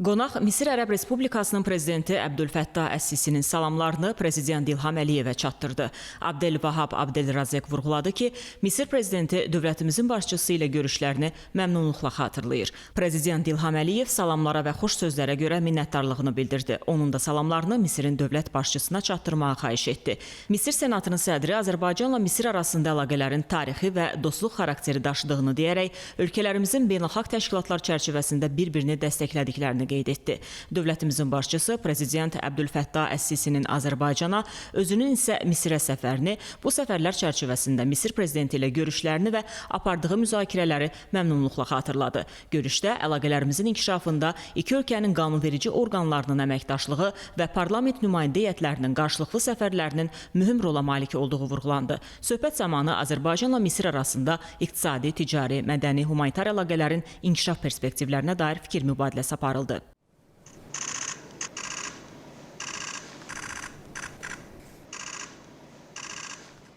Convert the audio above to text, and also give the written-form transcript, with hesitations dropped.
Qonaq Misir Ərəb Respublikasının prezidenti Əbdülfəttah Əs-Sisinin salamlarını prezident İlham Əliyevə çatdırdı. Abdelvahab Abdelrazek vurğuladı ki, Misir prezidenti dövlətimizin başçısı ilə görüşlərini məmnunluqla xatırlayır. Prezident İlham Əliyev salamlara və xoş sözlərə görə minnətdarlığını bildirdi. Onun da salamlarını Misirin dövlət başçısına çatdırmağa xahiş etdi. Misir Senatının sədri Azərbaycanla Misir arasında əlaqələrin tarixi və dostluq xarakteri daşıdığını deyərək, ölkələrimizin beynəlxalq təşkilatlar çərçivəsində bir-birini dəstəklədiklərini qeyd etdi. Dövlətimizin başçısı prezident Əbdülfəttah Əs-Sisinin Azərbaycana, özünün isə Misirə səfərini, bu səfərlər çərçivəsində Misir prezidenti ilə görüşlərini və apardığı müzakirələri məmnunluqla xatırladı. Görüşdə əlaqələrimizin inkişafında iki ölkənin qanunverici orqanlarının əməkdaşlığı və parlament nümayəndə heyətlərinin qarşılıqlı səfərlərinin mühüm rola malik olduğu vurğulandı. Söhbət zamanı Azərbaycanla Misir arasında iqtisadi, ticari, mədəni, humanitar əlaqələrin inkişaf perspektivlərinə dair fikir mübadiləsi aparıldı.